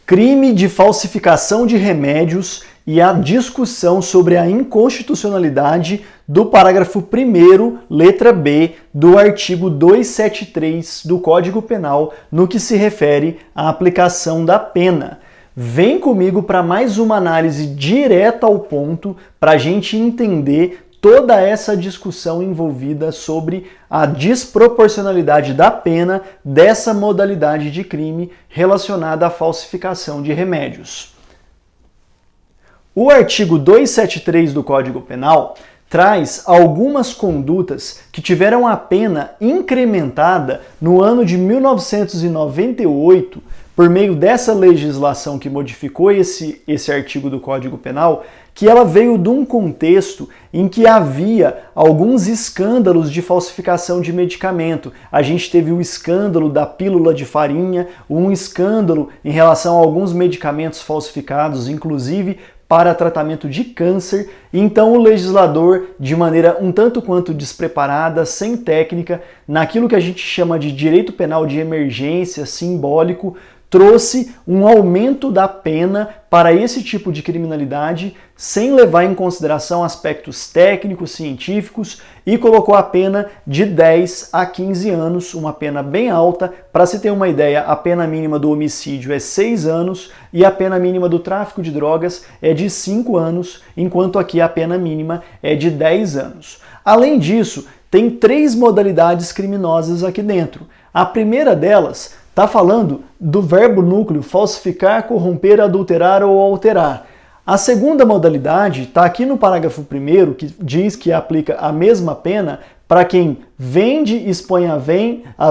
Crime de falsificação de remédios e a discussão sobre a inconstitucionalidade do parágrafo 1º, letra B, do artigo 273 do Código Penal, no que se refere à aplicação da pena. Vem comigo para mais uma análise direta ao ponto, para a gente entender toda essa discussão envolvida sobre a desproporcionalidade da pena dessa modalidade de crime relacionada à falsificação de remédios. O artigo 273 do Código Penal traz algumas condutas que tiveram a pena incrementada no ano de 1998 por meio dessa legislação que modificou esse artigo do Código Penal, que ela veio de um contexto em que havia alguns escândalos de falsificação de medicamento. A gente teve o escândalo da pílula de farinha, um escândalo em relação a alguns medicamentos falsificados, inclusive para tratamento de câncer. Então o legislador, de maneira um tanto quanto despreparada, sem técnica, naquilo que a gente chama de direito penal de emergência simbólico, trouxe um aumento da pena para esse tipo de criminalidade, sem levar em consideração aspectos técnicos, científicos, e colocou a pena de 10 a 15 anos, uma pena bem alta. Para se ter uma ideia, a pena mínima do homicídio é 6 anos e a pena mínima do tráfico de drogas é de 5 anos, enquanto aqui a pena mínima é de 10 anos. Além disso, tem 3 modalidades criminosas aqui dentro. A primeira delas está falando do verbo núcleo falsificar, corromper, adulterar ou alterar. A segunda modalidade está aqui no parágrafo 1º, que diz que aplica a mesma pena para quem vende, expõe a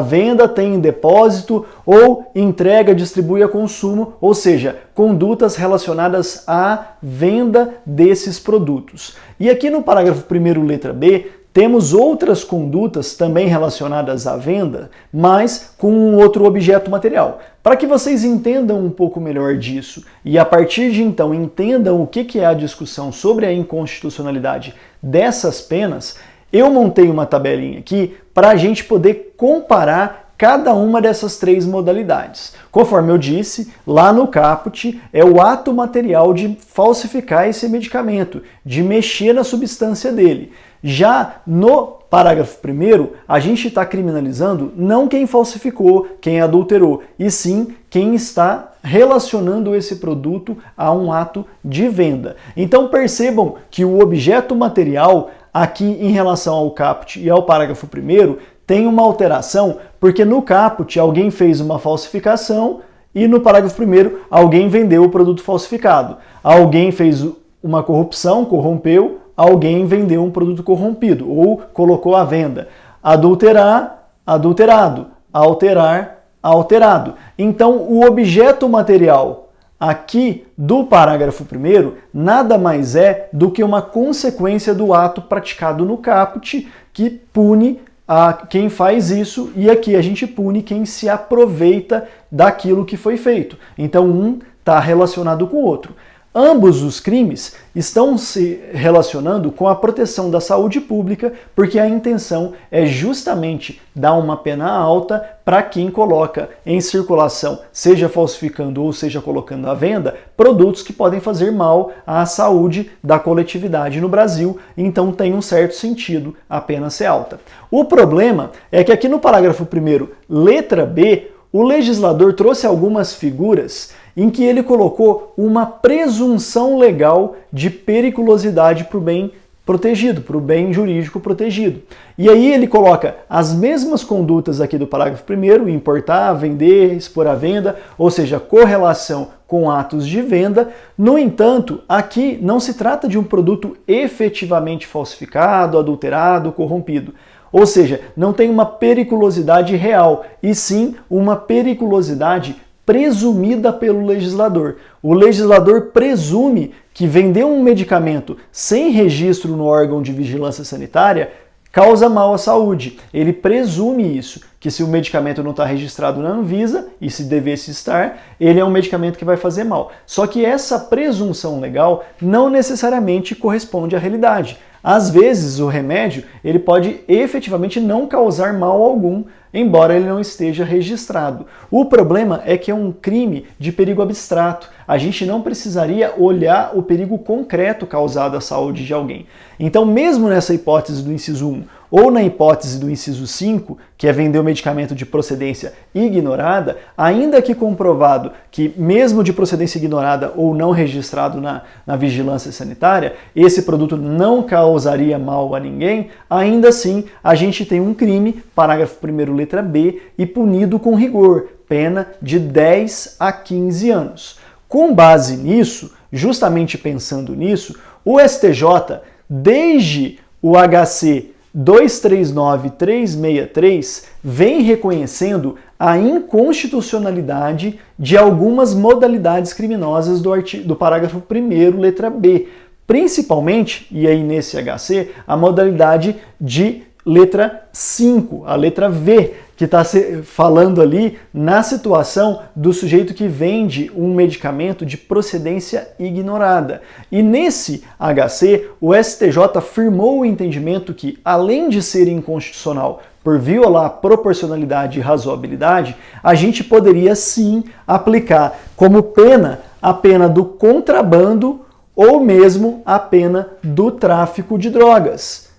venda, tem em depósito ou entrega, distribui a consumo, ou seja, condutas relacionadas à venda desses produtos. E aqui no parágrafo 1º, letra B, temos outras condutas também relacionadas à venda, mas com um outro objeto material. Para que vocês entendam um pouco melhor disso e a partir de então entendam o que é a discussão sobre a inconstitucionalidade dessas penas, eu montei uma tabelinha aqui para a gente poder comparar cada uma dessas 3 modalidades. Conforme eu disse, lá no caput é o ato material de falsificar esse medicamento, de mexer na substância dele. Já no parágrafo 1º, a gente está criminalizando não quem falsificou, quem adulterou, e sim quem está relacionando esse produto a um ato de venda. Então percebam que o objeto material, aqui em relação ao caput e ao parágrafo 1º, tem uma alteração, porque no caput alguém fez uma falsificação e no parágrafo 1º alguém vendeu o produto falsificado. Alguém fez uma corrupção, corrompeu, alguém vendeu um produto corrompido ou colocou à venda. Adulterar, adulterado. Alterar, alterado. Então, o objeto material aqui do parágrafo 1º nada mais é do que uma consequência do ato praticado no caput, que pune a quem faz isso, e aqui a gente pune quem se aproveita daquilo que foi feito. Então, um está relacionado com o outro. Ambos os crimes estão se relacionando com a proteção da saúde pública, porque a intenção é justamente dar uma pena alta para quem coloca em circulação, seja falsificando ou seja colocando à venda, produtos que podem fazer mal à saúde da coletividade no Brasil. Então tem um certo sentido a pena ser alta. O problema é que aqui no parágrafo 1º, letra B, o legislador trouxe algumas figuras em que ele colocou uma presunção legal de periculosidade para o bem protegido, para o bem jurídico protegido. E aí ele coloca as mesmas condutas aqui do parágrafo 1º, importar, vender, expor à venda, ou seja, correlação com atos de venda. No entanto, aqui não se trata de um produto efetivamente falsificado, adulterado, corrompido. Ou seja, não tem uma periculosidade real, e sim uma periculosidade presumida pelo legislador. O legislador presume que vender um medicamento sem registro no órgão de vigilância sanitária causa mal à saúde. Ele presume isso. que se o medicamento não está registrado na Anvisa, e se devesse estar, ele é um medicamento que vai fazer mal. Só que essa presunção legal não necessariamente corresponde à realidade. Às vezes o remédio ele pode efetivamente não causar mal algum, embora ele não esteja registrado. O problema é que é um crime de perigo abstrato. A gente não precisaria olhar o perigo concreto causado à saúde de alguém. Então, mesmo nessa hipótese do inciso 1 ou na hipótese do inciso 5, que é vender o medicamento de procedência ignorada, ainda que comprovado que mesmo de procedência ignorada ou não registrado na vigilância sanitária, esse produto não causaria mal a ninguém, ainda assim a gente tem um crime, parágrafo 1º, letra B, e punido com rigor, pena de 10 a 15 anos. Com base nisso, justamente pensando nisso, o STJ, desde o HC 239363, vem reconhecendo a inconstitucionalidade de algumas modalidades criminosas do parágrafo 1º, letra B. Principalmente, e aí nesse HC, a modalidade de letra 5, a letra V, que está falando ali na situação do sujeito que vende um medicamento de procedência ignorada. E nesse HC, o STJ firmou o entendimento que, além de ser inconstitucional por violar proporcionalidade e razoabilidade, a gente poderia sim aplicar como pena a pena do contrabando ou mesmo a pena do tráfico de drogas.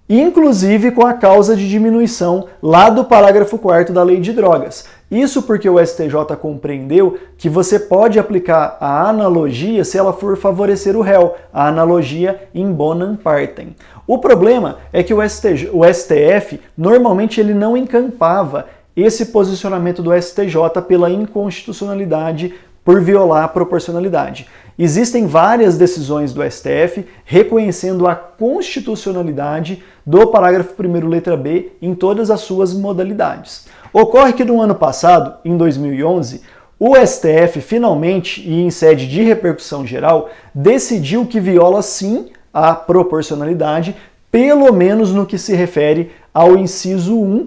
Inclusive com a causa de diminuição lá do parágrafo 4º da Lei de Drogas. Isso porque o STJ compreendeu que você pode aplicar a analogia se ela for favorecer o réu, a analogia in bonam partem. O problema é que o STF normalmente ele não encampava esse posicionamento do STJ pela inconstitucionalidade por violar a proporcionalidade. Existem várias decisões do STF reconhecendo a constitucionalidade do parágrafo 1º, letra B, em todas as suas modalidades. Ocorre que no ano passado, em 2011, o STF finalmente, e em sede de repercussão geral, decidiu que viola sim a proporcionalidade, pelo menos no que se refere ao inciso 1,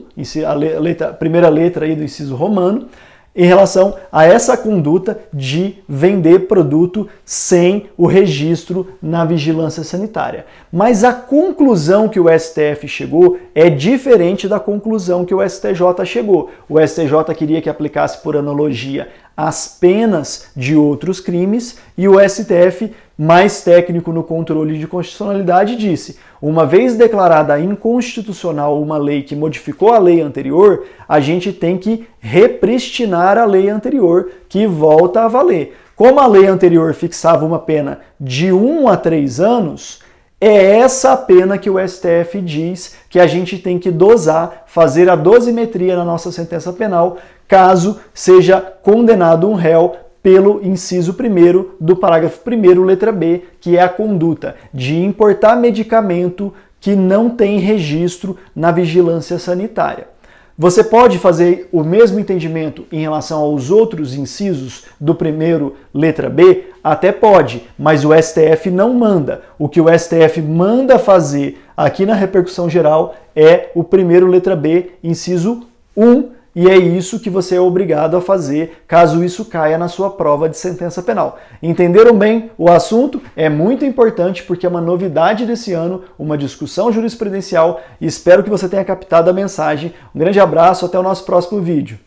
a primeira letra aí do inciso romano, em relação a essa conduta de vender produto sem o registro na vigilância sanitária. Mas a conclusão que o STF chegou é diferente da conclusão que o STJ chegou. O STJ queria que aplicasse por analogia as penas de outros crimes e o STF, mais técnico no controle de constitucionalidade, disse: uma vez declarada inconstitucional uma lei que modificou a lei anterior, a gente tem que repristinar a lei anterior, que volta a valer. Como a lei anterior fixava uma pena de 1 a 3 anos, é essa a pena que o STF diz que a gente tem que dosar, fazer a dosimetria na nossa sentença penal, caso seja condenado um réu pelo inciso 1º do parágrafo 1º, letra B, que é a conduta de importar medicamento que não tem registro na vigilância sanitária. Você pode fazer o mesmo entendimento em relação aos outros incisos do 1º, letra B? Até pode, mas o STF não manda. O que o STF manda fazer aqui na repercussão geral é o 1º, letra B, inciso 1, e é isso que você é obrigado a fazer caso isso caia na sua prova de sentença penal. Entenderam bem o assunto? É muito importante porque é uma novidade desse ano, uma discussão jurisprudencial, e espero que você tenha captado a mensagem. Um grande abraço, até o nosso próximo vídeo.